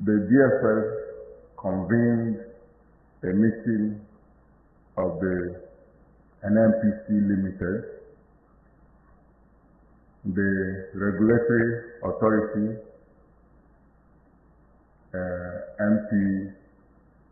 the DSS convened a meeting of the NNPC Limited, the regulatory authority,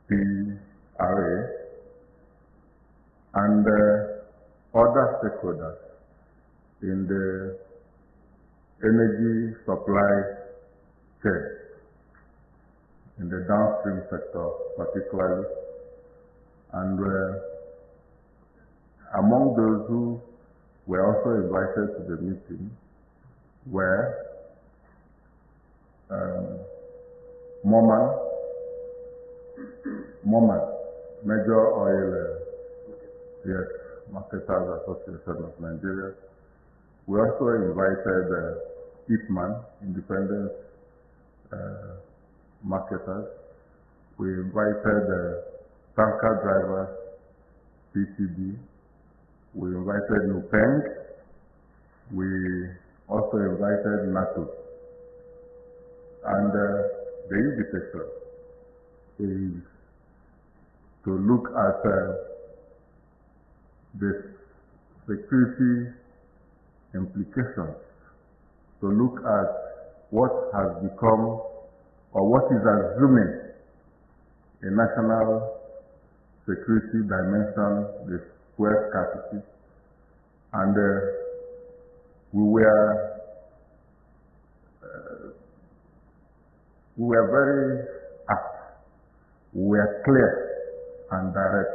NPPRA, and other stakeholders in the energy supply chain, in the downstream sector particularly. And among those who were also invited to the meeting were Moman, Major Oil, Marketers Association of Nigeria. We also invited IPMAN, Independent Marketers. We invited Tanker Drivers, PCB. We invited Nupeng. We also invited NATO. And the invitation is to look at the security implications, to look at what has become or what is assuming a national security dimension, the fuel scarcity. And we were very apt, we were clear and direct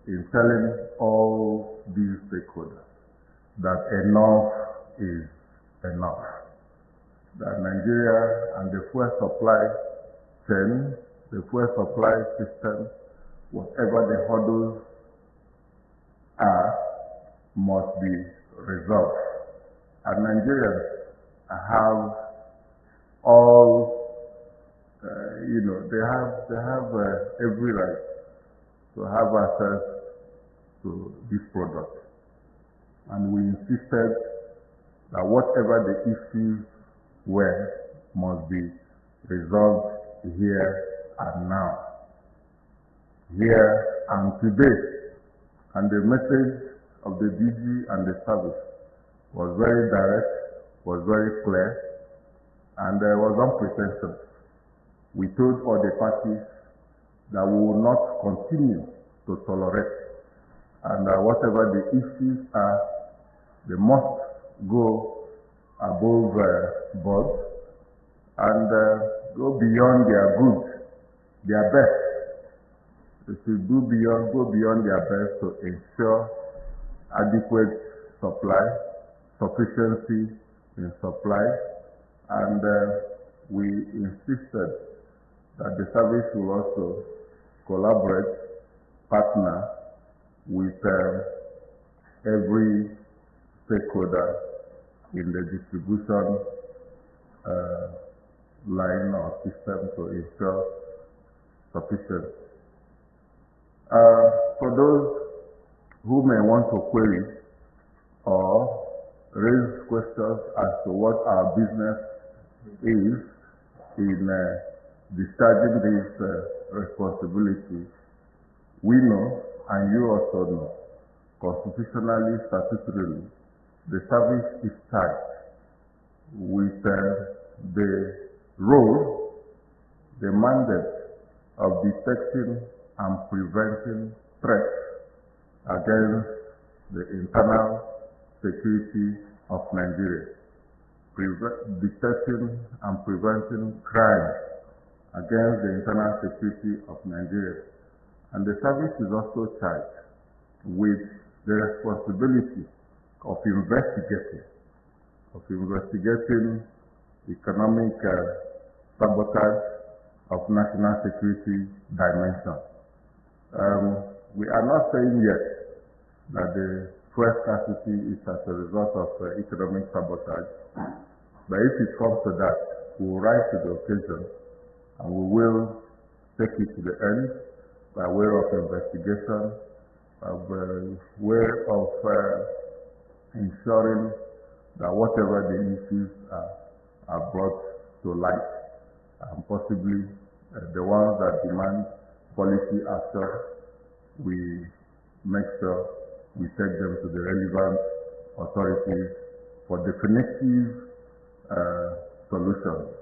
in telling all these stakeholders that enough is enough. That Nigeria and the fuel supply chain, the fuel supply system, whatever the hurdles are, must be resolved. And Nigerians have all, they have every right to have access to this product. And we insisted that whatever the issues were must be resolved here and now. Here and today. And the message of the DG and the service was very direct, was very clear, and was unpretentious. We told all the parties that we will not continue to tolerate, and whatever the issues are, they must go above board and go beyond their good, their best. They should go beyond their best to ensure adequate supply, sufficiency in supply, and we insisted that the service will also collaborate, partner with every stakeholder in the distribution line or system to ensure sufficiency. For those who may want to query or raise questions as to what our business is in discharging this responsibility, we know, and you also know, constitutionally, statutorily, the service is charged with the role, the mandate of detecting and preventing threats against the internal security of Nigeria, detecting and preventing crime against the internal security of Nigeria. And the service is also charged with the responsibility of investigating economic sabotage of national security dimension. We are not saying yet that the fuel scarcity is as a result of economic sabotage, but if it comes to that, we will rise to the occasion and we will take it to the end by way of investigation, by way of ensuring that whatever the issues are brought to light. and possibly the ones that demand policy action, we make sure we take them to the relevant authorities for definitive solutions.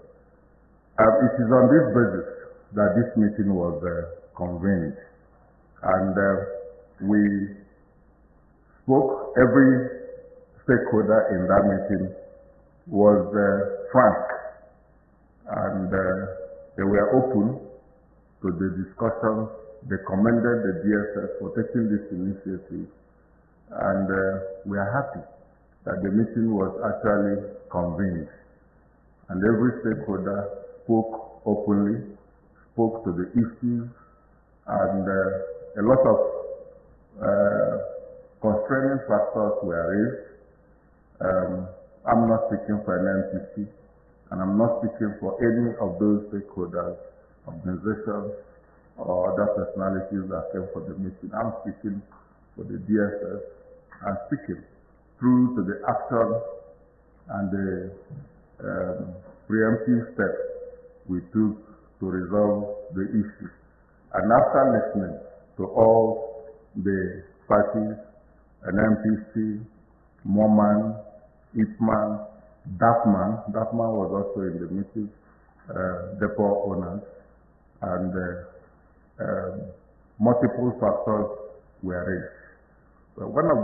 It is on this basis that this meeting was convened, and we spoke. Every stakeholder in that meeting was frank, and they were open to the discussion. They commended the DSS for taking this initiative, and we are happy that the meeting was actually convened, and every stakeholder spoke openly, spoke to the issues, and a lot of constraining factors were raised. I'm not speaking for NNPC, and I'm not speaking for any of those stakeholders, organizations, or other personalities that came for the meeting. I'm speaking for the DSS and speaking through to the action and the preemptive steps we took to resolve the issue. And after listening to all the parties, NNPC, MOMAN, IPMAN, DAFMAN was also in the meeting, depot owners, and multiple factors were raised. So one of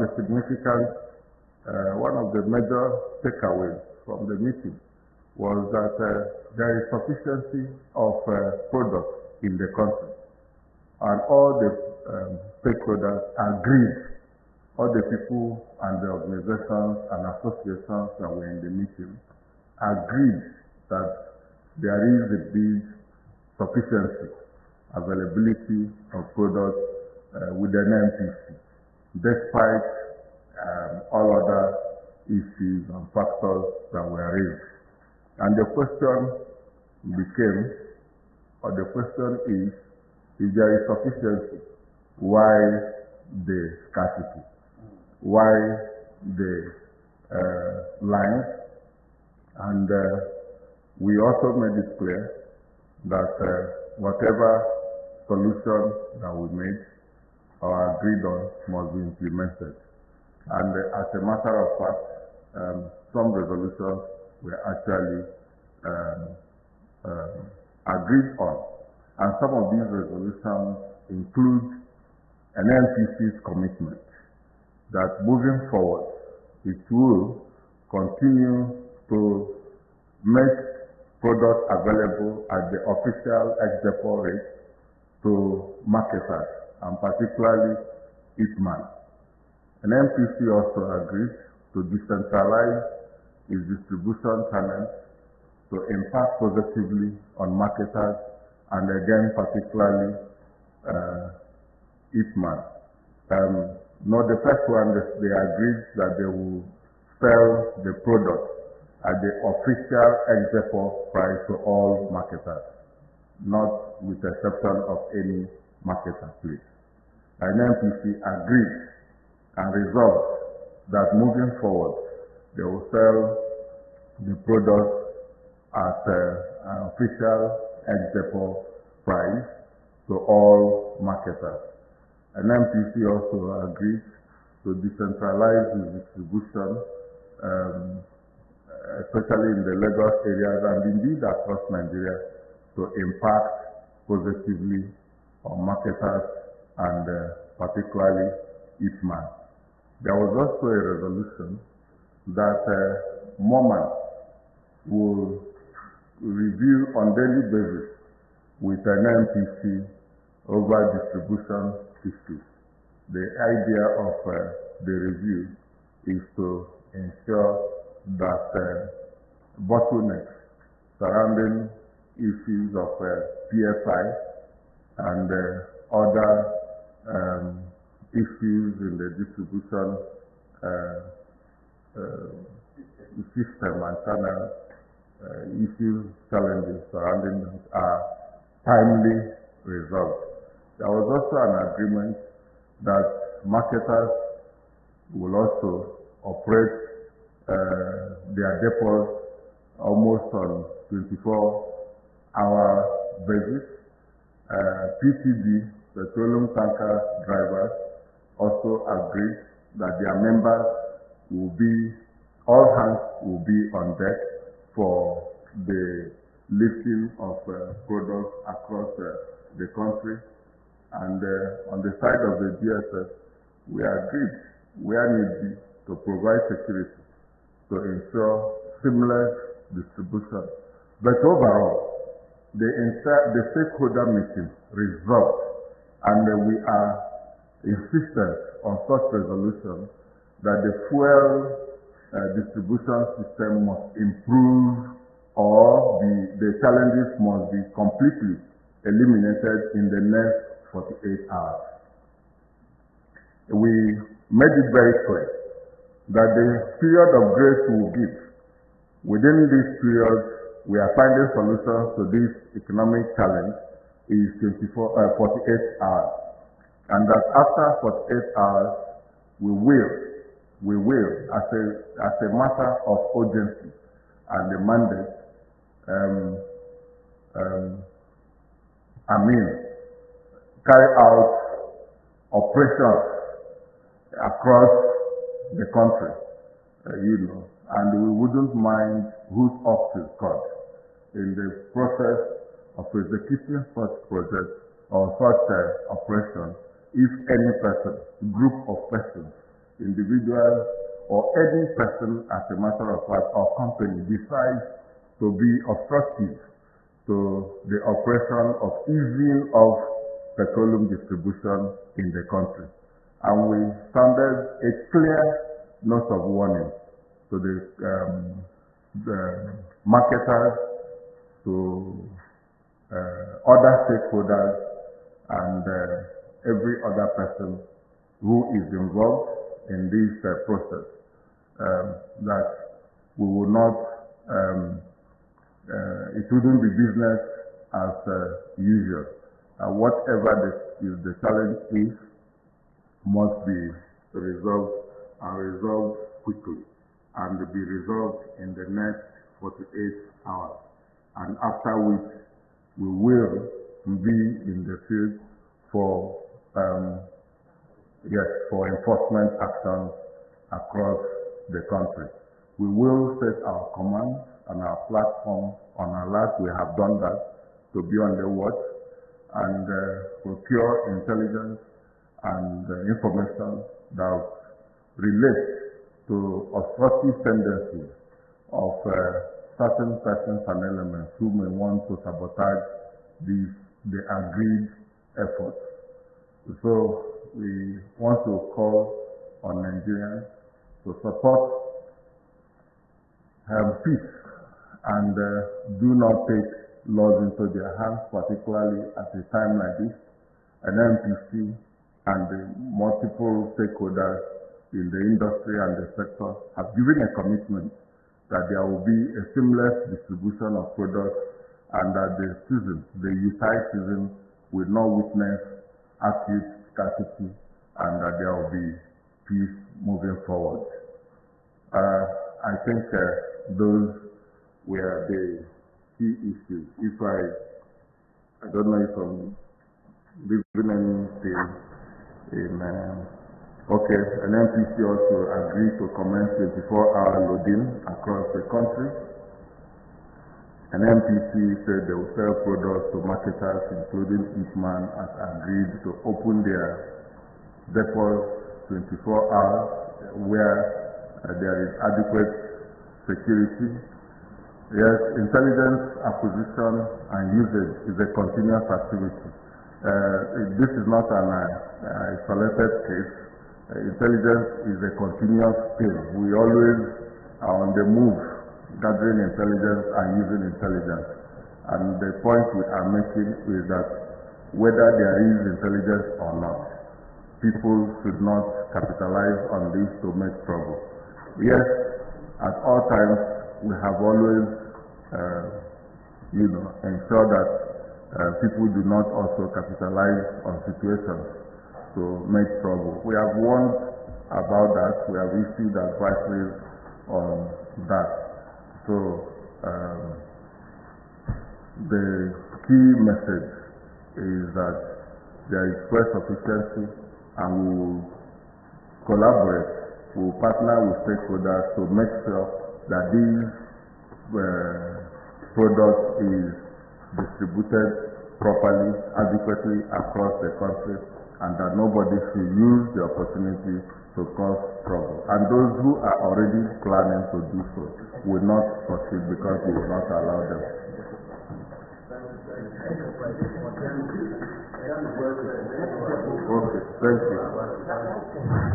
the major takeaways from the meeting was that there is sufficiency of products in the country, and all the stakeholders agreed. All the people and the organizations and associations that were in the meeting agreed that there is a big sufficiency, availability of products with the NNPC, despite all other issues and factors that were raised. And the question became, or the question is, if there is sufficiency, why the scarcity? Why the lines? And we also made it clear that whatever solution that we made or agreed on must be implemented. And as a matter of fact, some resolutions were actually agreed on. And some of these resolutions include an NNPC's commitment that moving forward, it will continue to make products available at the official ex-depot rate to marketers, and particularly IPMAN. An NNPC also agreed to decentralize its distribution channels to impact positively on marketers, and again particularly IPMAN. No, the first one, they agreed that they will sell the product at the official ex-depot price to all marketers, not with the exception of any marketer, please. And NNPC agreed and resolved that moving forward, they will sell the product at an official ex-depot price to all marketers. And NNPC also agreed to decentralize the distribution, especially in the Lagos areas and indeed across Nigeria, to impact positively on marketers and particularly IPMAN. There was also a resolution that MOMAN will review on daily basis with an NNPC over distribution issues. The idea of the review is to ensure that bottlenecks surrounding issues of PFI and other issues in the distribution system and channel issues, challenges surrounding them are timely resolved. There was also an agreement that marketers will also operate their depots almost on 24 our bases. PTD, petroleum tanker drivers, also agreed that their members will be, all hands will be on deck for the lifting of products across the country. And on the side of the DSS, we agreed, where need be, to provide security to ensure seamless distribution. But overall, the stakeholder meeting resolved, and we are insistent on such resolution that the fuel distribution system must improve, or the challenges must be completely eliminated in the next 48 hours. We made it very clear that the period of grace we will give, within this period, we are finding solutions to this economic challenge is 48 hours. And that after 48 hours, we will, as a matter of urgency and the mandate, carry out operations across the country, and we wouldn't mind who's up to God in the process of executing such projects or such operations if any person, group of persons, individuals, or any person as a matter of fact or company decides to be obstructive to the operation of easing of petroleum distribution in the country. And we sounded a clear note of warning to the marketers, to other stakeholders, and every other person who is involved in this process, that we will not, it wouldn't be business as usual. Whatever the challenge is, must be resolved, and resolved quickly, and be resolved in the next 48 hours. And after which, we will be in the field for enforcement actions across the country. We will set our commands and our platform on alert. We have done that, to be on the watch and procure intelligence and information that relates to obstructive tendencies of certain persons and elements who may want to sabotage the agreed efforts. So we want to call on Nigerians to support peace and do not take laws into their hands, particularly at a time like this. NNPC and the multiple stakeholders in the industry and the sector have given a commitment that there will be a seamless distribution of products, and that the utilized season will not witness acute scarcity, and that there will be peace moving forward. I think those were the key issues. If I don't know if I'm leaving anything in. Okay, NNPC also agreed to commence 24-hour loading across the country. NNPC said they will sell products to marketers, including Eastman, as agreed to open their depots 24 hours where there is adequate security. Yes, intelligence acquisition and usage is a continuous activity. This is not an isolated case. Intelligence is a continuous thing. We always are on the move, gathering intelligence and using intelligence. And the point we are making is that whether there is intelligence or not, people should not capitalize on this to make trouble. Yes, at all times, we have always, ensure that people do not also capitalize on situations to make trouble. We have warned about that. We have issued advisories on that. So The key message is that there is fuel sufficiency, and we will collaborate, we will partner with stakeholders to make sure that these products is distributed properly, adequately across the country, and that nobody should use the opportunity to cause trouble. And those who are already planning to do so will not succeed because we will not allow them. Okay, thank you.